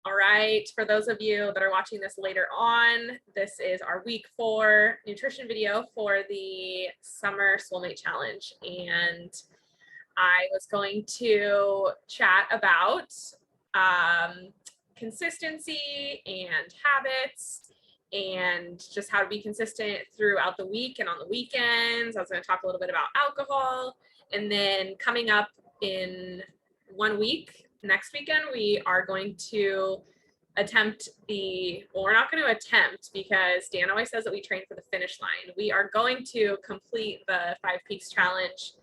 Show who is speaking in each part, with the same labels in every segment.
Speaker 1: All right, for those of you that are watching this later on, this is our week 4 nutrition video for the Summer Soulmate Challenge. And I was going to chat about consistency and habits and just how to be consistent throughout the week and on the weekends. I was going to talk a little bit about alcohol. And then coming up in 1 week, next weekend, we are going to attempt well, we're not going to attempt because Dan always says that we train for the finish line. We are going to complete the 5 Peaks Challenge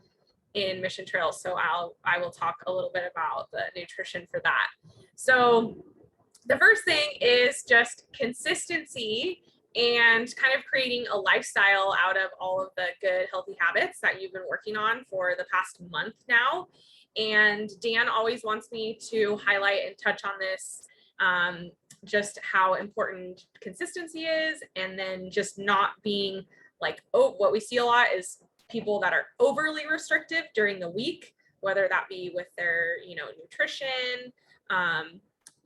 Speaker 1: in Mission Trails. So I will talk a little bit about the nutrition for that. So the first thing is just consistency and kind of creating a lifestyle out of all of the good, healthy habits that you've been working on for the past month now. And Dan always wants me to highlight and touch on this, just how important consistency is, and then just not being like, oh, what we see a lot is people that are overly restrictive during the week, whether that be with their, nutrition,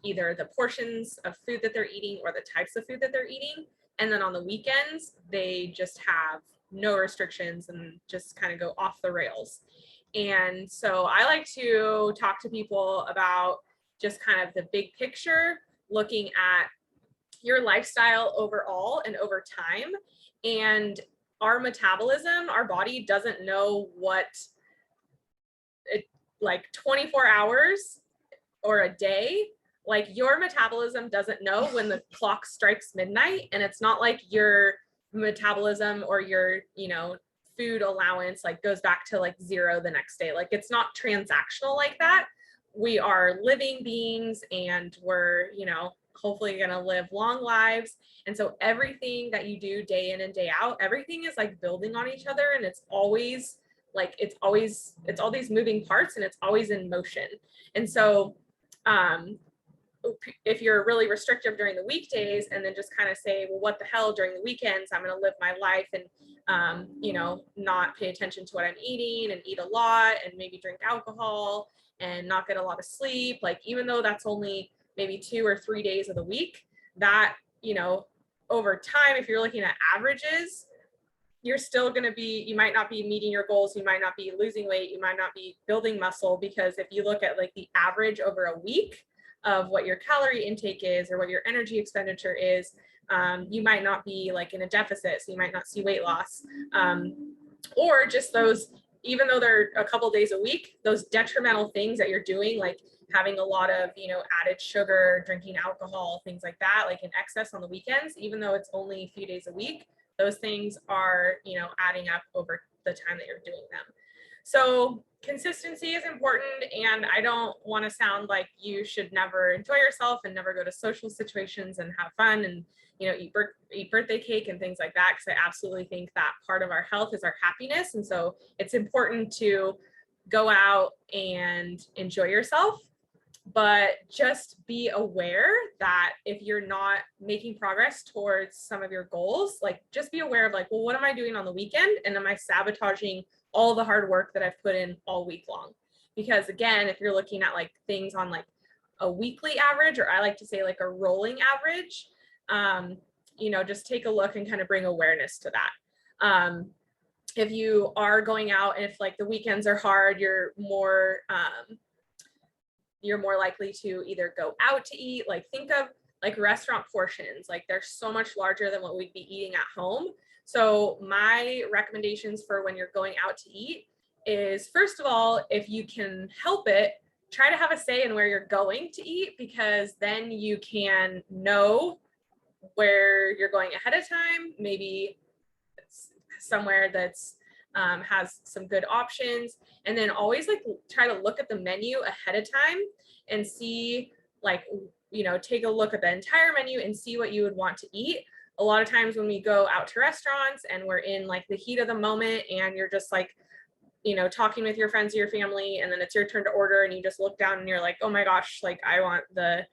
Speaker 1: either the portions of food that they're eating or the types of food that they're eating. And then on the weekends, they just have no restrictions and just kind of go off the rails. And so I like to talk to people about just kind of the big picture, looking at your lifestyle overall and over time. And our metabolism, our body doesn't know what like 24 hours or a day, like your metabolism doesn't know when the clock strikes midnight. And it's not like your metabolism or your, food allowance like goes back to like 0 the next day. Like it's not transactional like that. We are living beings and we're, hopefully going to live long lives. And so everything that you do day in and day out, everything is like building on each other. And it's always all these moving parts and it's always in motion. And so, if you're really restrictive during the weekdays and then just kind of say, well, what the hell during the weekends, I'm going to live my life and, not pay attention to what I'm eating and eat a lot and maybe drink alcohol and not get a lot of sleep. Like, even though that's only maybe 2 or 3 days of the week, that, over time, if you're looking at averages, you're still going to be, you might not be meeting your goals. You might not be losing weight. You might not be building muscle, because if you look at like the average over a week of what your calorie intake is or what your energy expenditure is, you might not be like in a deficit. So you might not see weight loss, or just those, even though they're a couple days a week, those detrimental things that you're doing, like having a lot of, added sugar, drinking alcohol, things like that, like in excess on the weekends, even though it's only a few days a week, those things are, adding up over the time that you're doing them. So consistency is important, and I don't want to sound like you should never enjoy yourself and never go to social situations and have fun and, eat birthday cake and things like that, because I absolutely think that part of our health is our happiness. And so it's important to go out and enjoy yourself, but just be aware that if you're not making progress towards some of your goals, like just be aware of like, well, what am I doing on the weekend? And am I sabotaging all the hard work that I've put in all week long? Because again, if you're looking at like things on like a weekly average, or I like to say like a rolling average, just take a look and kind of bring awareness to that. If you are going out and if like the weekends are hard, you're more likely to either go out to eat, like think of like restaurant portions, like they're so much larger than what we'd be eating at home. So my recommendations for when you're going out to eat is, first of all, if you can help it, try to have a say in where you're going to eat, because then you can know where you're going ahead of time, maybe somewhere that's has some good options. And then always like try to look at the menu ahead of time and see, like, take a look at the entire menu and see what you would want to eat. A lot of times when we go out to restaurants and we're in like the heat of the moment and you're just like, talking with your friends or your family, and then it's your turn to order and you just look down and you're like, oh my gosh, like I want the,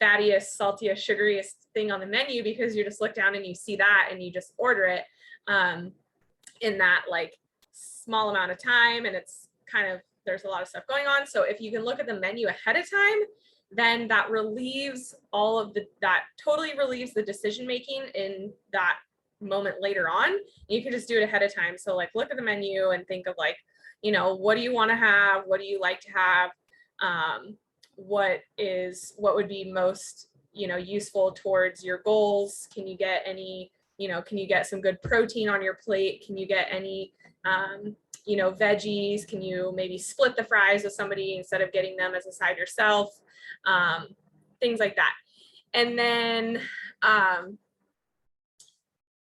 Speaker 1: fattiest, saltiest, sugariest thing on the menu, because you just look down and you see that and you just order it in that like small amount of time, and it's kind of, there's a lot of stuff going on. So if you can look at the menu ahead of time, then that relieves all of that totally relieves the decision making in that moment later on. You can just do it ahead of time. So like look at the menu and think of like, you know, what do you want to have? What do you like to have? What would be most, you know, useful towards your goals? Can you get any, you know, can you get some good protein on your plate? Can you get any, you know, veggies? Can you maybe split the fries with somebody instead of getting them as a side yourself? Things like that. And then,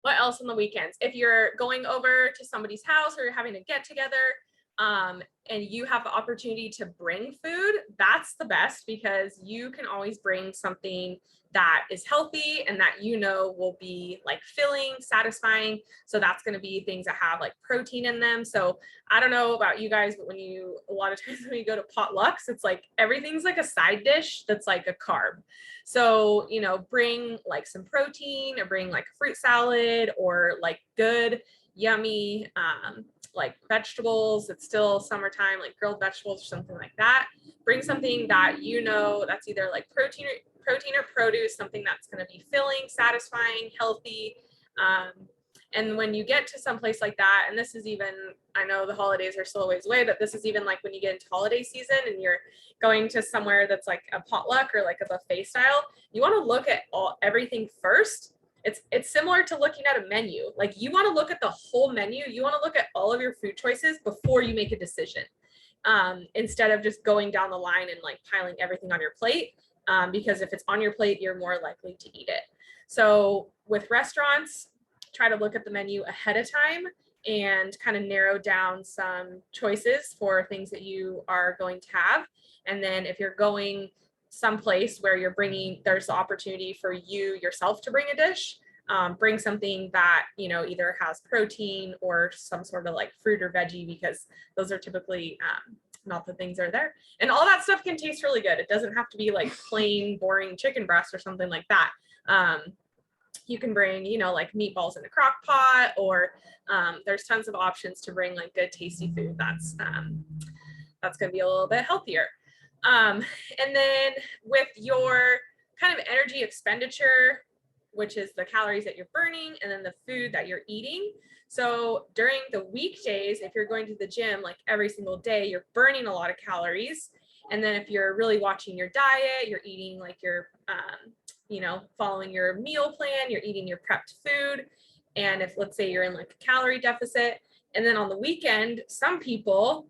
Speaker 1: what else on the weekends? If you're going over to somebody's house or you're having a get together, and you have the opportunity to bring food, that's the best, because you can always bring something that is healthy and that you know will be like filling, satisfying. So that's going to be things that have like protein in them. So I don't know about you guys, but a lot of times when you go to potlucks, it's like everything's like a side dish that's like a carb. So, you know, bring like some protein, or bring like a fruit salad, or like good, yummy, like vegetables. It's still summertime, like grilled vegetables or something like that. Bring something that you know that's either like protein or produce, something that's going to be filling, satisfying, healthy. And when you get to some place like that, and this is even, I know the holidays are still a ways away, but this is even like when you get into holiday season and you're going to somewhere that's like a potluck or like a buffet style, you want to look at everything first. It's similar to looking at a menu. Like you want to look at the whole menu. You want to look at all of your food choices before you make a decision, instead of just going down the line and like piling everything on your plate. Because if it's on your plate, you're more likely to eat it. So with restaurants, try to look at the menu ahead of time and kind of narrow down some choices for things that you are going to have. And then if you're going someplace where there's the opportunity for you yourself to bring a dish, bring something that, you know, either has protein or some sort of like fruit or veggie, because those are typically not the things that are there. And all that stuff can taste really good. It doesn't have to be like plain boring chicken breast or something like that. You can bring, you know, like meatballs in a crock pot, or there's tons of options to bring like good tasty food that's going to be a little bit healthier. And then with your kind of energy expenditure, which is the calories that you're burning and then the food that you're eating. So during the weekdays, if you're going to the gym like every single day, you're burning a lot of calories. And then if you're really watching your diet, you're eating like your, you know, following your meal plan, you're eating your prepped food. And if, let's say, you're in like a calorie deficit, and then on the weekend, some people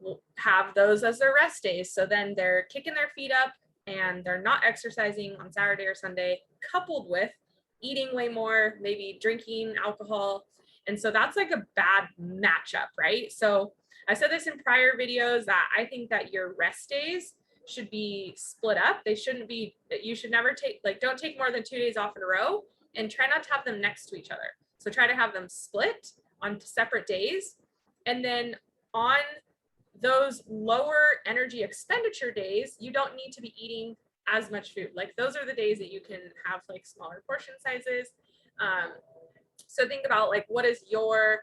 Speaker 1: will have those as their rest days. So then they're kicking their feet up and they're not exercising on Saturday or Sunday, coupled with eating way more, maybe drinking alcohol. And so that's like a bad matchup, right? So I said this in prior videos that I think that your rest days should be split up. They shouldn't be, you should never take, like, don't take more than 2 days off in a row, and try not to have them next to each other. So try to have them split on separate days. And then on those lower energy expenditure days, you don't need to be eating as much food. Like those are the days that you can have like smaller portion sizes. So think about like, what does your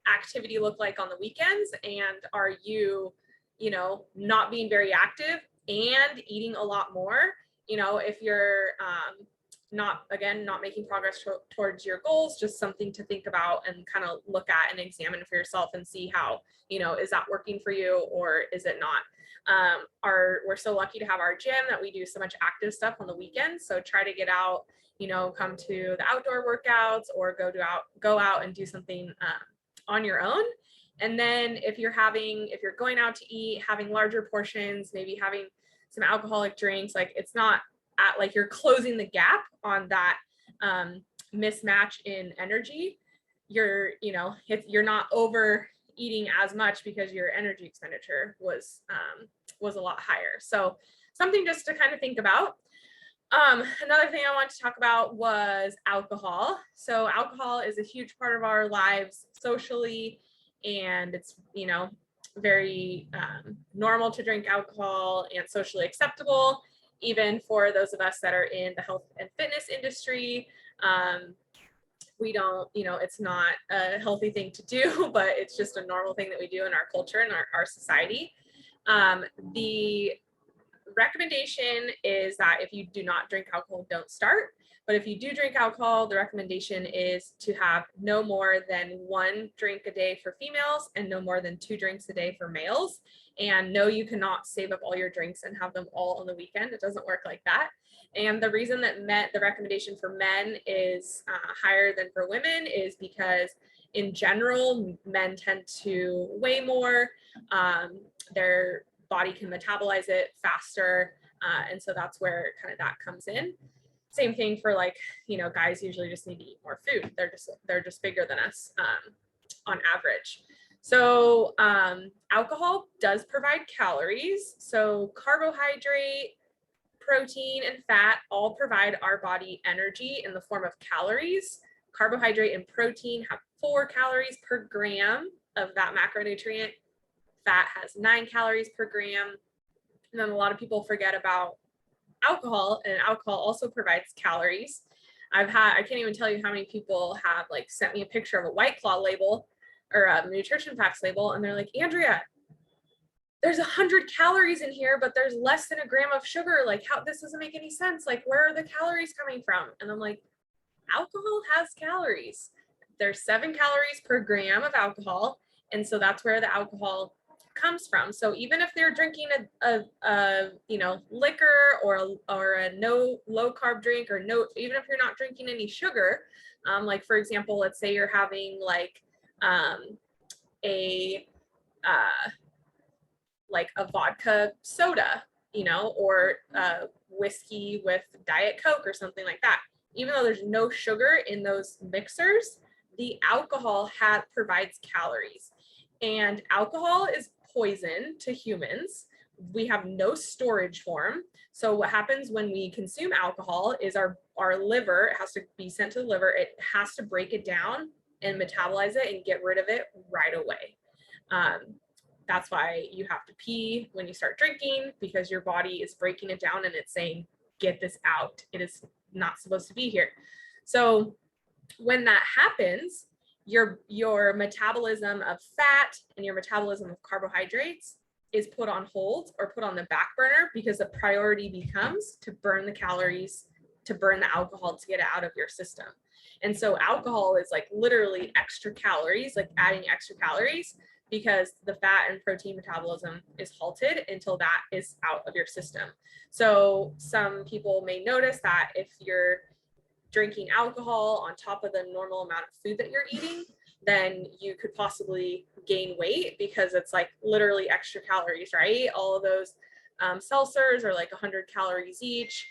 Speaker 1: activity look like on the weekends? And are you, you know, not being very active and eating a lot more? You know, if you're not making progress towards your goals, just something to think about and kind of look at and examine for yourself and see how, you know, is that working for you or is it not? We're so lucky to have our gym that we do so much active stuff on the weekends. So try to get out, you know, come to the outdoor workouts or go out and do something on your own. And then if you're going out to eat, having larger portions, maybe having some alcoholic drinks, like it's not at like you're closing the gap on that mismatch in energy. You're not overeating as much because your energy expenditure was a lot higher. So something just to kind of think about. Another thing I wanted to talk about was alcohol. So alcohol is a huge part of our lives socially, and it's, you know, very normal to drink alcohol and socially acceptable, even for those of us that are in the health and fitness industry. We don't, you know, it's not a healthy thing to do, but it's just a normal thing that we do in our culture and our society. The recommendation is that if you do not drink alcohol, don't start. But if you do drink alcohol, the recommendation is to have no more than 1 drink a day for females and no more than 2 drinks a day for males. And no, you cannot save up all your drinks and have them all on the weekend. It doesn't work like that. And the reason that the recommendation for men is higher than for women is because in general, men tend to weigh more. Their body can metabolize it faster. And so that's where kind of that comes in. Same thing for like, you know, guys usually just need to eat more food. They're just bigger than us on average. So alcohol does provide calories. So carbohydrate, protein, and fat all provide our body energy in the form of calories. Carbohydrate and protein have 4 calories per gram of that macronutrient. Fat has 9 calories per gram. And then a lot of people forget about alcohol, and alcohol also provides calories. I can't even tell you how many people have like sent me a picture of a White Claw label or a nutrition facts label, and they're like, Andrea, there's 100 calories in here, but there's less than a gram of sugar. Like, how, this doesn't make any sense. Like, where are the calories coming from? And I'm like, alcohol has calories. There's 7 calories per gram of alcohol. And so that's where the alcohol comes from. So even if they're drinking a you know, liquor or a no low carb drink, or no, even if you're not drinking any sugar, like for example, let's say you're having like a vodka soda, you know, or whiskey with Diet Coke or something like that. Even though there's no sugar in those mixers, the alcohol provides calories. And alcohol is poison to humans. We have no storage form. So what happens when we consume alcohol is our liver, it has to be sent to the liver, it has to break it down and metabolize it and get rid of it right away. That's why you have to pee when you start drinking, because your body is breaking it down and it's saying, get this out. It is not supposed to be here. So when that happens, your metabolism of fat and your metabolism of carbohydrates is put on hold or put on the back burner, because the priority becomes to burn the calories, to burn the alcohol, to get it out of your system. And so alcohol is like literally extra calories, like adding extra calories, because the fat and protein metabolism is halted until that is out of your system. So some people may notice that if you're drinking alcohol on top of the normal amount of food that you're eating, then you could possibly gain weight, because it's like literally extra calories, right? All of those seltzers are like 100 calories each.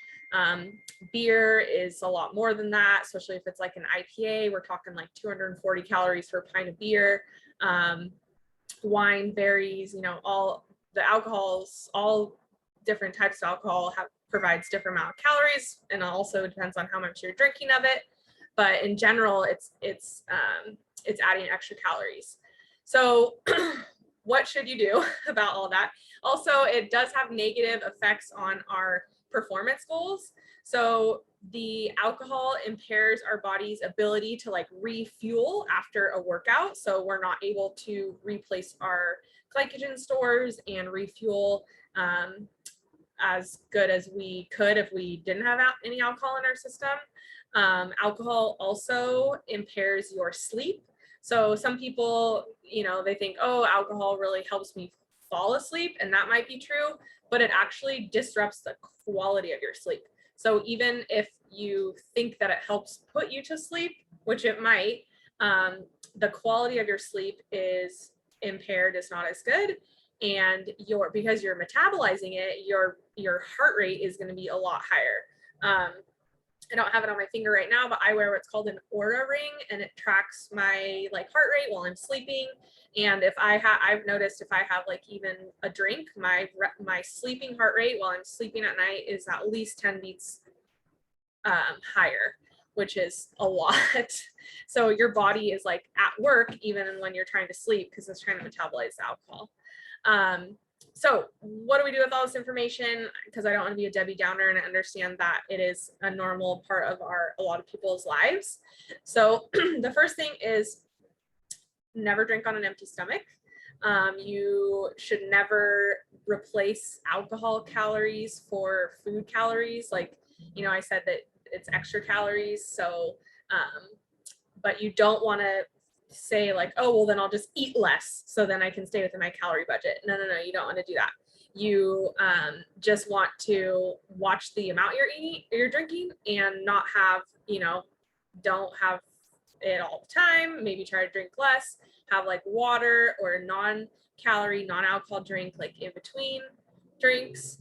Speaker 1: Beer is a lot more than that, especially if it's like an IPA. We're talking like 240 calories for a pint of beer. Wine, berries, you know, all the alcohols, all different types of alcohol provides different amount of calories, and also depends on how much you're drinking of it. But in general, it's adding extra calories. So what should you do about all that? Also, it does have negative effects on our performance goals. So the alcohol impairs our body's ability to like refuel after a workout. So we're not able to replace our glycogen stores and refuel as good as we could if we didn't have any alcohol in our system. Alcohol also impairs your sleep. So some people, you know, they think, oh, alcohol really helps me fall asleep, and that might be true, but it actually disrupts the quality of your sleep. So even if you think that it helps put you to sleep, which it might, the quality of your sleep is impaired, is not as good. And because you're metabolizing it, your heart rate is going to be a lot higher. I don't have it on my finger right now, but I wear what's called an Oura ring, and it tracks my like heart rate while I'm sleeping. And if I've noticed if I have like even a drink, my sleeping heart rate while I'm sleeping at night is at least 10 beats higher, which is a lot. So your body is like at work even when you're trying to sleep, because it's trying to metabolize the alcohol. So what do we do with all this information? Because I don't want to be a Debbie Downer, and I understand that it is a normal part of a lot of people's lives. So the first thing is never drink on an empty stomach. You should never replace alcohol calories for food calories. Like, you know, I said that it's extra calories. So, but you don't want to say like, oh, well, then I'll just eat less so then I can stay within my calorie budget. No, no, no, you don't want to do that. You just want to watch the amount you're eating, you're drinking, and not have, you know, don't have it all the time. Maybe try to drink less, have like water or non-calorie, non-alcohol drink like in between drinks.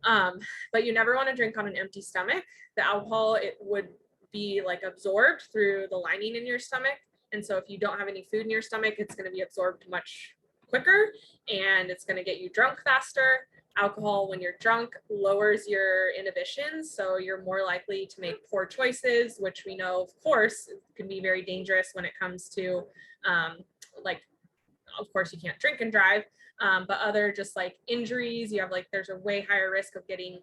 Speaker 1: But you never want to drink on an empty stomach. The alcohol, it would be like absorbed through the lining in your stomach. And so if you don't have any food in your stomach, it's going to be absorbed much quicker and it's going to get you drunk faster. Alcohol, when you're drunk, lowers your inhibitions. So you're more likely to make poor choices, which we know, of course, can be very dangerous when it comes to like, of course, you can't drink and drive, but other just like injuries, you have like, there's a way higher risk of getting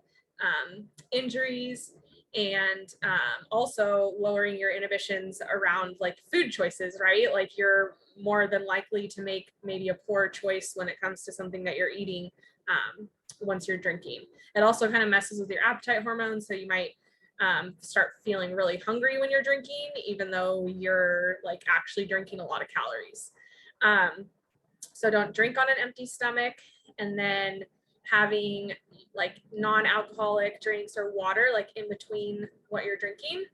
Speaker 1: injuries, and also lowering your inhibitions around like food choices, right? Like you're more than likely to make maybe a poor choice when it comes to something that you're eating once you're drinking. It also kind of messes with your appetite hormones. So you might start feeling really hungry when you're drinking, even though you're like actually drinking a lot of calories. So don't drink on an empty stomach. And then having like non-alcoholic drinks or water like in between what you're drinking.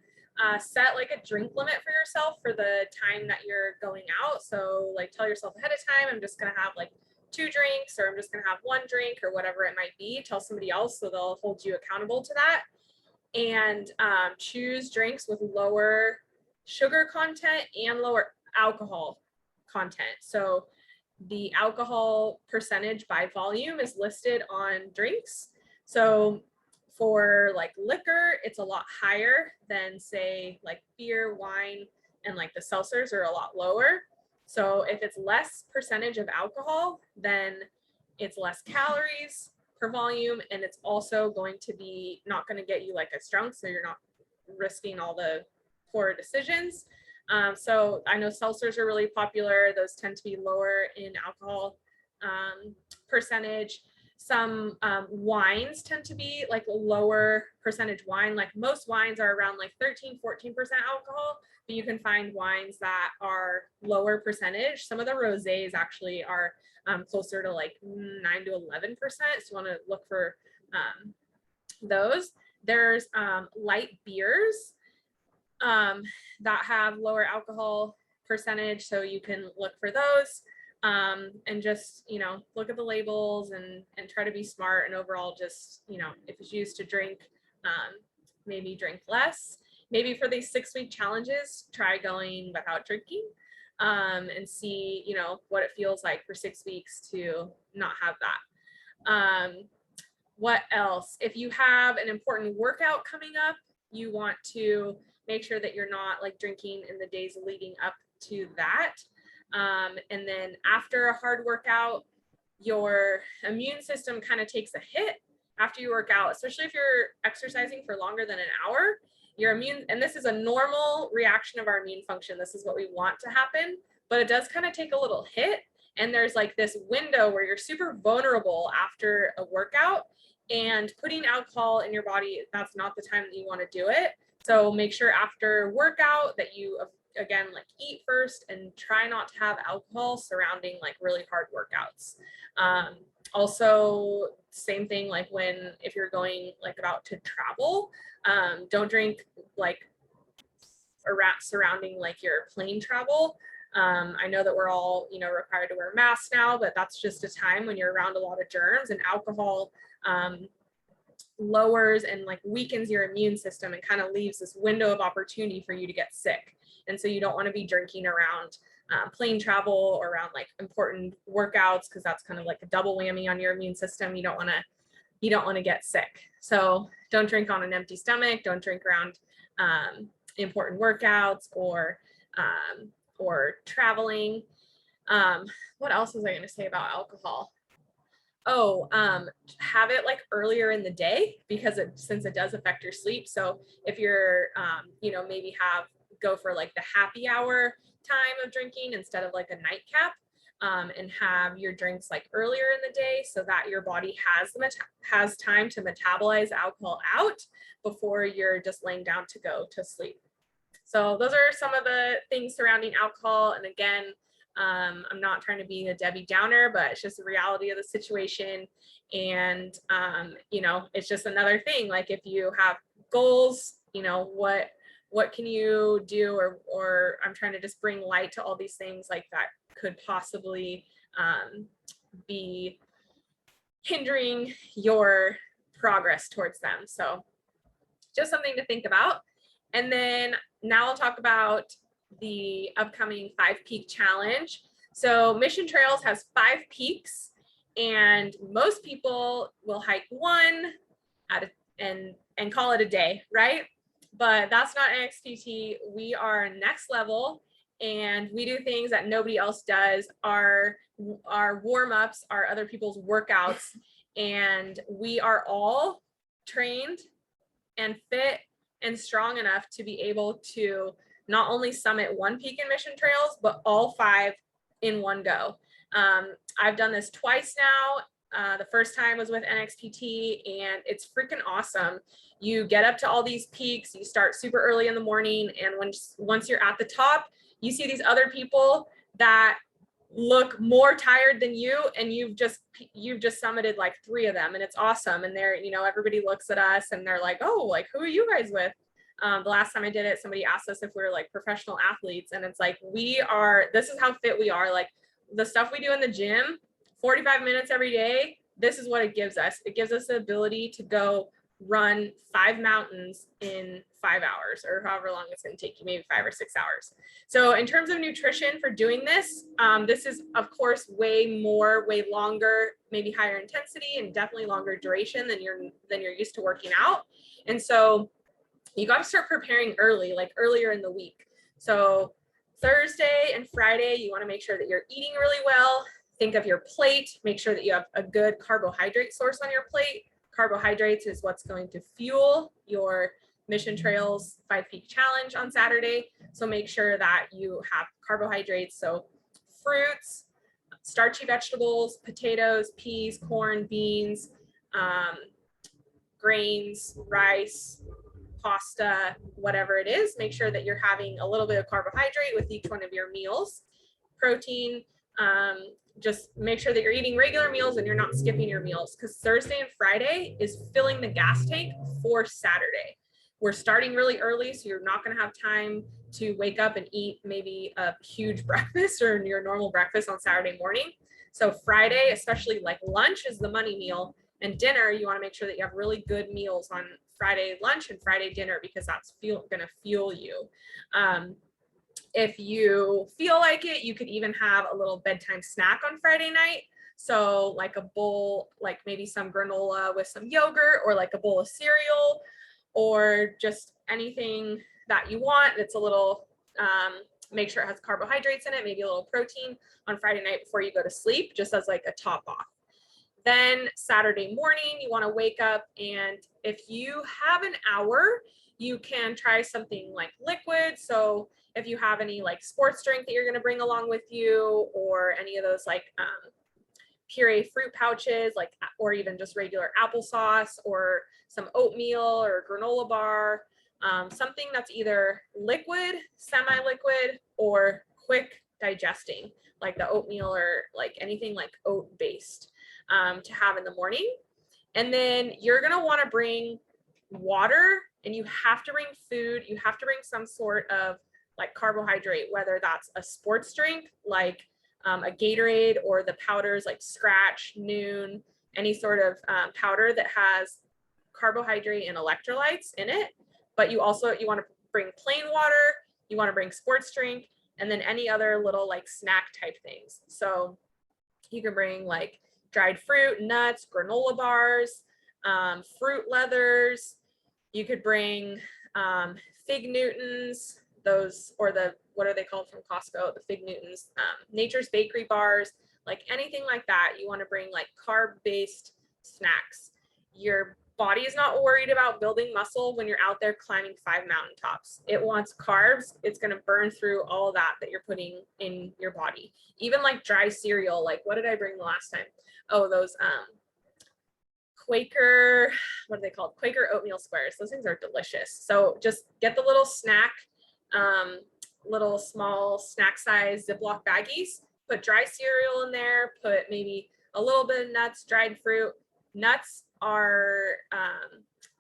Speaker 1: Set like a drink limit for yourself for the time that you're going out. So like tell yourself ahead of time, I'm just gonna have like 2 drinks, or I'm just gonna have 1 drink, or whatever it might be. Tell somebody else so they'll hold you accountable to that. And choose drinks with lower sugar content and lower alcohol content. So the alcohol percentage by volume is listed on drinks. So for like liquor, it's a lot higher than say like beer, wine, and like the seltzers are a lot lower. So if it's less percentage of alcohol, then it's less calories per volume, and it's also going to be not going to get you like as drunk, so you're not risking all the poor decisions. So I know seltzers are really popular. Those tend to be lower in alcohol percentage. Some wines tend to be like lower percentage wine. Like most wines are around like 13, 14% alcohol, but you can find wines that are lower percentage. Some of the rosés actually are closer to like 9 to 11%. So you want to look for those. There's light beers that have lower alcohol percentage, so you can look for those, and just, you know, look at the labels and try to be smart, and overall just, you know, if it's used to drink, maybe drink less. Maybe for these 6-week challenges, try going without drinking, and see, you know, what it feels like for 6 weeks to not have that. What else? If you have an important workout coming up, you want to make sure that you're not like drinking in the days leading up to that. And then after a hard workout, your immune system kind of takes a hit after you work out, especially if you're exercising for longer than an hour. Your immune, and this is a normal reaction of our immune function. This is what we want to happen, but it does kind of take a little hit. And there's like this window where you're super vulnerable after a workout, and putting alcohol in your body, that's not the time that you want to do it. So make sure after workout that you, again, like eat first, and try not to have alcohol surrounding like really hard workouts. Also, same thing, like if you're going like about to travel, don't drink like around surrounding like your plane travel. I know that we're all, you know, required to wear masks now, but that's just a time when you're around a lot of germs, and alcohol lowers and like weakens your immune system and kind of leaves this window of opportunity for you to get sick. And so you don't want to be drinking around plane travel or around like important workouts, because that's kind of like a double whammy on your immune system. You don't want to get sick. So don't drink on an empty stomach. Don't drink around important workouts or traveling. What else was I going to say about alcohol? Oh, have it like earlier in the day, because since it does affect your sleep. So if you're, you know, maybe go for like the happy hour time of drinking instead of like a nightcap. and have your drinks like earlier in the day so that your body has time to metabolize alcohol out before you're just laying down to go to sleep. So those are some of the things surrounding alcohol. And again, I'm not trying to be a Debbie Downer, but it's just the reality of the situation. And, you know, it's just another thing. Like if you have goals, you know, what can you do? Or I'm trying to just bring light to all these things like that could possibly be hindering your progress towards them. So just something to think about. And then now I'll talk about the upcoming 5 Peak Challenge. So Mission Trails has 5 peaks, and most people will hike one and call it a day, right? But that's not NXPT. We are next level, and we do things that nobody else does. Our warm-ups are other people's workouts, and we are all trained and fit and strong enough to be able to not only summit one peak in Mission Trails, but all 5 in one go. I've done this twice now. The first time was with NXPT, and it's freaking awesome. You get up to all these peaks, you start super early in the morning, and once you're at the top, you see these other people that look more tired than you, and you've just summited like 3 of them, and it's awesome. And they're, you know, everybody looks at us and they're like, oh, like, who are you guys with? The last time I did it, somebody asked us if we were like professional athletes, and it's like, this is how fit we are. Like the stuff we do in the gym, 45 minutes every day, this is what it gives us. It gives us the ability to go run 5 mountains in 5 hours, or however long it's going to take you, maybe 5 or 6 hours. So in terms of nutrition for doing this, this is of course way longer, maybe higher intensity, and definitely longer duration than you're used to working out. And so you got to start preparing early, like earlier in the week. So Thursday and Friday, you want to make sure that you're eating really well. Think of your plate, make sure that you have a good carbohydrate source on your plate. Carbohydrates is what's going to fuel your Mission Trails 5 Peak Challenge on Saturday. So make sure that you have carbohydrates. So fruits, starchy vegetables, potatoes, peas, corn, beans, grains, rice, pasta, whatever it is. Make sure that you're having a little bit of carbohydrate with each one of your meals. Protein, just make sure that you're eating regular meals and you're not skipping your meals, because Thursday and Friday is filling the gas tank for Saturday. We're starting really early, so you're not going to have time to wake up and eat maybe a huge breakfast or your normal breakfast on Saturday morning. So Friday, especially like lunch, is the money meal, and dinner, you want to make sure that you have really good meals on Friday lunch and Friday dinner, because that's going to fuel you. If you feel like it, you could even have a little bedtime snack on Friday night. So like a bowl, like maybe some granola with some yogurt, or like a bowl of cereal, or just anything that you want. It's a little, make sure it has carbohydrates in it, maybe a little protein on Friday night before you go to sleep, just as like a top off. Then Saturday morning, you want to wake up, and if you have an hour, you can try something like liquid. So if you have any like sports drink that you're going to bring along with you, or any of those like puree fruit pouches, like, or even just regular applesauce, or some oatmeal or granola bar, something that's either liquid, semi-liquid, or quick digesting, like the oatmeal, or like anything like oat based, to have in the morning. And then you're going to want to bring water, and you have to bring food. You have to bring some sort of like carbohydrate, whether that's a sports drink like a Gatorade, or the powders like Scratch, Noon, any sort of powder that has carbohydrate and electrolytes in it. But you want to bring plain water, you want to bring sports drink, and then any other little like snack type things. So you can bring like dried fruit, nuts, granola bars, fruit leathers. You could bring Fig Newtons, those, or what are they called from Costco? The Fig Newtons, Nature's Bakery bars, like anything like that. You want to bring like carb-based snacks. Your body is not worried about building muscle when you're out there climbing 5 mountaintops. It wants carbs. It's going to burn through all that you're putting in your body. Even like dry cereal, like what did I bring the last time? Oh, those Quaker, what are they called? Quaker oatmeal squares. Those things are delicious. So just get the little snack, little small snack size Ziploc baggies, put dry cereal in there, put maybe a little bit of nuts, dried fruit. Nuts are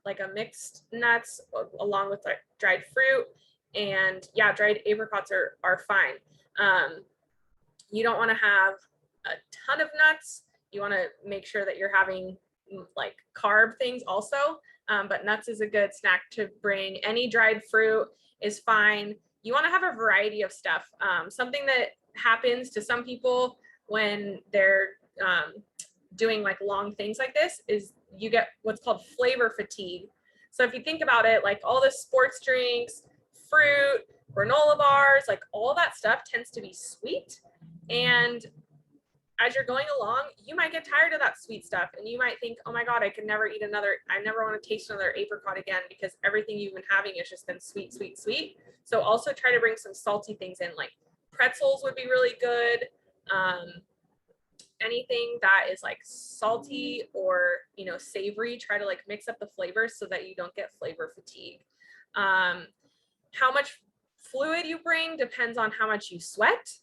Speaker 1: like a mixed nuts along with like dried fruit, and yeah, dried apricots are fine. You don't want to have a ton of nuts. You want to make sure that you're having like carb things also, but nuts is a good snack to bring. Any dried fruit is fine. You want to have a variety of stuff. Something that happens to some people when they're doing like long things like this is you get what's called flavor fatigue. So if you think about it, like all the sports drinks, fruit, granola bars, like all that stuff tends to be sweet. And as you're going along, you might get tired of that sweet stuff and you might think, oh my God, I can never eat another, I never want to taste another apricot again because everything you've been having has just been sweet, sweet, sweet. So also try to bring some salty things in, like pretzels would be really good. Anything that is like salty or, you know, savory, try to like mix up the flavors so that you don't get flavor fatigue. How much fluid you bring depends on how much you sweat.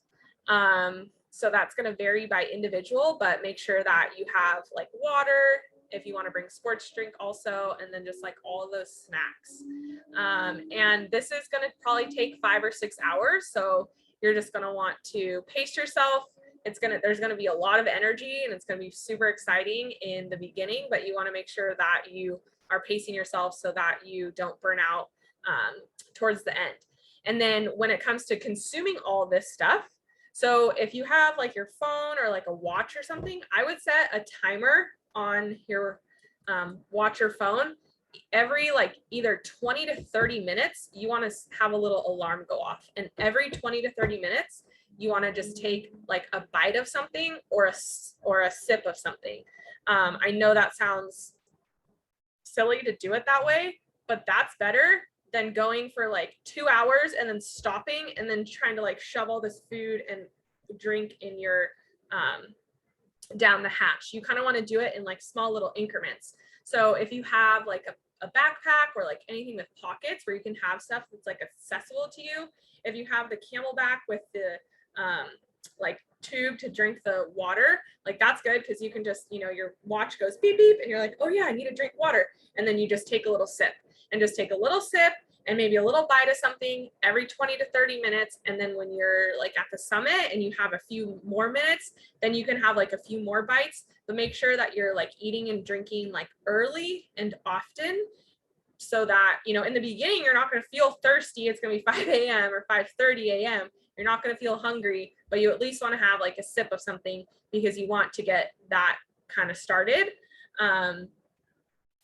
Speaker 1: So that's going to vary by individual, but make sure that you have like water if you want to bring sports drink also, and then just like all of those snacks. And this is going to probably take 5 or 6 hours. So you're just going to want to pace yourself. There's going to be a lot of energy and it's going to be super exciting in the beginning, but you want to make sure that you are pacing yourself so that you don't burn out towards the end. And then when it comes to consuming all this stuff, so if you have like your phone or like a watch or something, I would set a timer on your watch or phone. Every like either 20 to 30 minutes, you want to have a little alarm go off. And every 20 to 30 minutes, you want to just take like a bite of something or a sip of something. I know that sounds silly to do it that way, but that's better than going for like 2 hours and then stopping and then trying to like shove all this food and drink in your down the hatch. You kind of want to do it in like small little increments. So if you have like a backpack or like anything with pockets where you can have stuff that's like accessible to you, if you have the CamelBak with the like tube to drink the water, like that's good because you can just, you know, your watch goes beep beep and you're like, oh yeah, I need to drink water, and then you just take a little sip and just take a little sip and maybe a little bite of something every 20 to 30 minutes. And then when you're like at the summit and you have a few more minutes, then you can have like a few more bites, but make sure that you're like eating and drinking like early and often so that, you know, in the beginning, you're not going to feel thirsty. It's going to be 5 a.m. or 5:30 a.m. You're not going to feel hungry, but you at least want to have like a sip of something because you want to get that kind of started.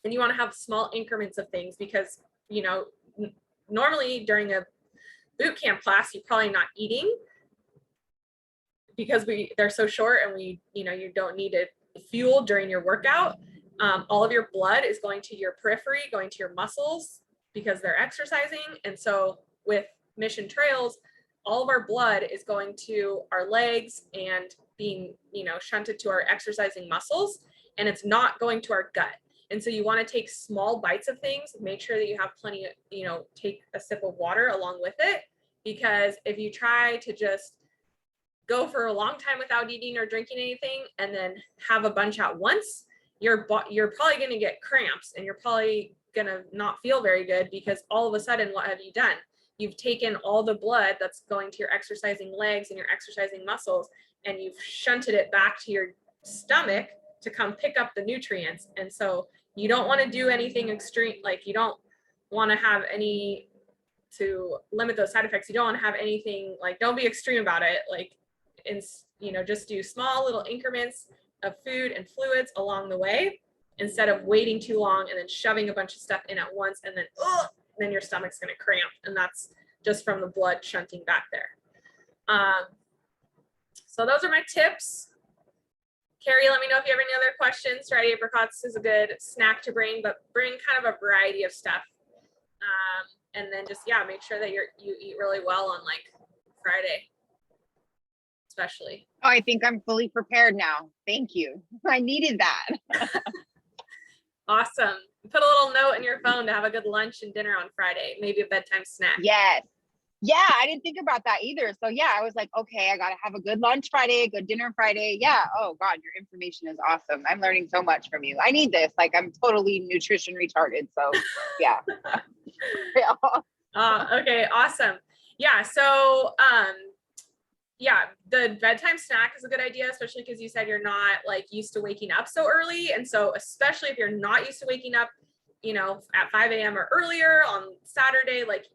Speaker 1: And you want to have small increments of things because, you know, normally during a boot camp class, you're probably not eating because they're so short and you don't need it fuel during your workout. All of your blood is going to your periphery, going to your muscles because they're exercising. And so with Mission Trails, all of our blood is going to our legs and being, you know, shunted to our exercising muscles, and it's not going to our gut. And so you want to take small bites of things, make sure that you have plenty of, you know, take a sip of water along with it, because if you try to just go for a long time without eating or drinking anything and then have a bunch at once, you're probably going to get cramps and you're probably going to not feel very good because all of a sudden, what have you done? You've taken all the blood that's going to your exercising legs and your exercising muscles, and you've shunted it back to your stomach to come pick up the nutrients. And so you don't want to do anything extreme, like you don't want to have any, to limit those side effects, you don't want to have anything, like don't be extreme about it, like, you know, just do small little increments of food and fluids along the way instead of waiting too long and then shoving a bunch of stuff in at once and then your stomach's going to cramp, and that's just from the blood shunting back there. So those are my tips. Carrie, let me know if you have any other questions. Dried apricots is a good snack to bring, but bring kind of a variety of stuff. And then just, yeah, make sure that you eat really well on like Friday, especially.
Speaker 2: Oh, I think I'm fully prepared now. Thank you. I needed that.
Speaker 1: Awesome. Put a little note in your phone to have a good lunch and dinner on Friday, maybe a bedtime snack.
Speaker 2: Yes. Yeah, I didn't think about that either. So yeah, I was like, okay, I gotta have a good lunch Friday, good dinner Friday. Yeah. Oh God, your information is awesome. I'm learning so much from you. I need this. Like I'm totally nutrition retarded. So yeah.
Speaker 1: Okay, awesome. Yeah, so yeah, the bedtime snack is a good idea, especially because you said you're not like used to waking up so early. And so especially if you're not used to waking up, you know, at 5 a.m. or earlier on Saturday, like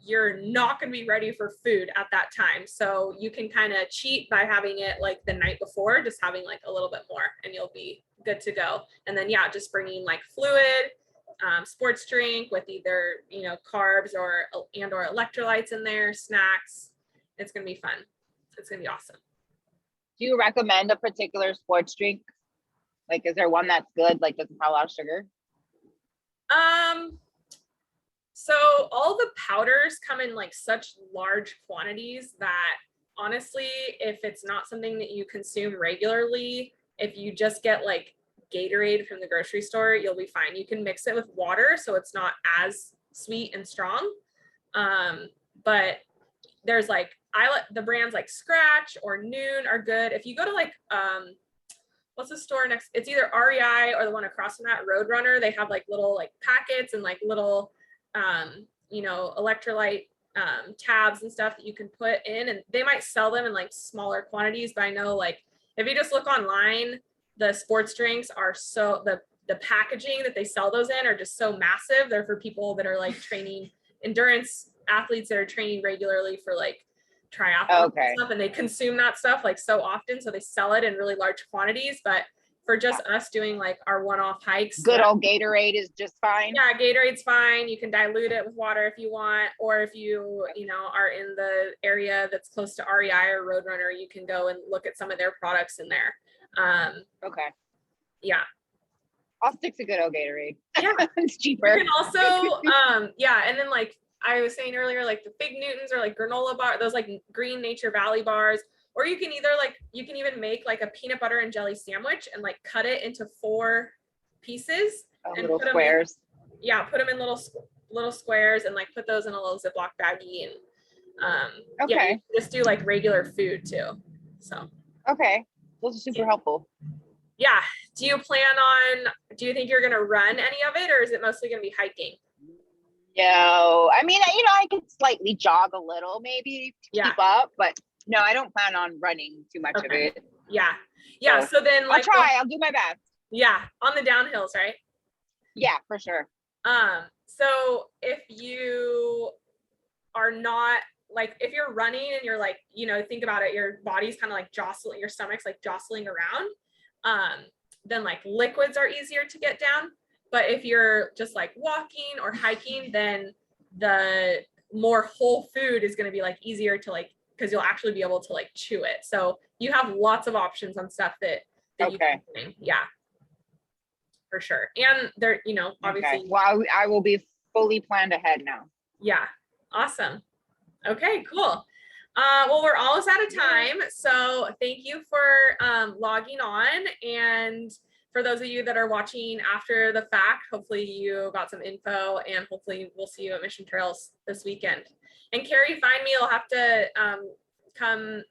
Speaker 1: you're not going to be ready for food at that time. So you can kind of cheat by having it like the night before, just having like a little bit more and you'll be good to go. And then, yeah, just bringing like fluid, sports drink with either, you know, carbs or electrolytes in there, snacks. It's going to be fun. It's going to be awesome.
Speaker 2: Do you recommend a particular sports drink? Like, is there one that's good? Like, doesn't have a lot of sugar?
Speaker 1: So all the powders come in like such large quantities that honestly, if it's not something that you consume regularly, if you just get like Gatorade from the grocery store, you'll be fine. You can mix it with water so it's not as sweet and strong. But there's like the brands like Scratch or Noon are good. If you go to like what's the store next? It's either REI or the one across from that, Roadrunner. They have like little like packets and like little you know, electrolyte tabs and stuff that you can put in, and they might sell them in like smaller quantities, but I know like if you just look online, the sports drinks are so the packaging that they sell those in are just so massive. They're for people that are like training endurance athletes that are training regularly for like triathlons and stuff, and they consume that stuff like so often, so they sell it in really large quantities. But for just us doing like our one-off hikes,
Speaker 2: good old Gatorade is just fine.
Speaker 1: Yeah, Gatorade's fine. You can dilute it with water if you want, or if you know, are in the area that's close to REI or Roadrunner, you can go and look at some of their products in there.
Speaker 2: Okay.
Speaker 1: Yeah.
Speaker 2: I'll stick to good old Gatorade.
Speaker 1: Yeah.
Speaker 2: It's cheaper.
Speaker 1: You can also, yeah, and then like I was saying earlier, like the Fig Newtons or like granola bar, those like green Nature Valley bars. Or you can either like, you can even make like a peanut butter and jelly sandwich and like cut it into 4 pieces. And
Speaker 2: little squares.
Speaker 1: Yeah, put them in little squares and like put those in a little Ziploc baggie. And
Speaker 2: okay.
Speaker 1: Yeah, you just do like regular food too. So
Speaker 2: okay, those are super helpful.
Speaker 1: Yeah. Do you think you're gonna run any of it, or is it mostly gonna be hiking?
Speaker 2: No, I mean, you know, I could slightly jog a little maybe to keep up, but no, I don't plan on running too much of it.
Speaker 1: Yeah. So then like
Speaker 2: I'll do my best.
Speaker 1: Yeah, on the downhills, right?
Speaker 2: Yeah, for sure.
Speaker 1: So if you are not like, if you're running and you're like, you know, think about it, your body's kind of like jostling, your stomach's like jostling around, then like liquids are easier to get down. But if you're just like walking or hiking, then the more whole food is going to be like easier to like, because you'll actually be able to like chew it. So you have lots of options on stuff that you can do. Yeah, for sure. And there, you know, obviously.
Speaker 2: Okay. Well, I will be fully planned ahead now.
Speaker 1: Yeah. Awesome. Okay, cool. Well, we're almost out of time. So thank you for logging on. And for those of you that are watching after the fact, hopefully you got some info, and hopefully we'll see you at Mission Trails this weekend. And Carrie, find me. You'll have to come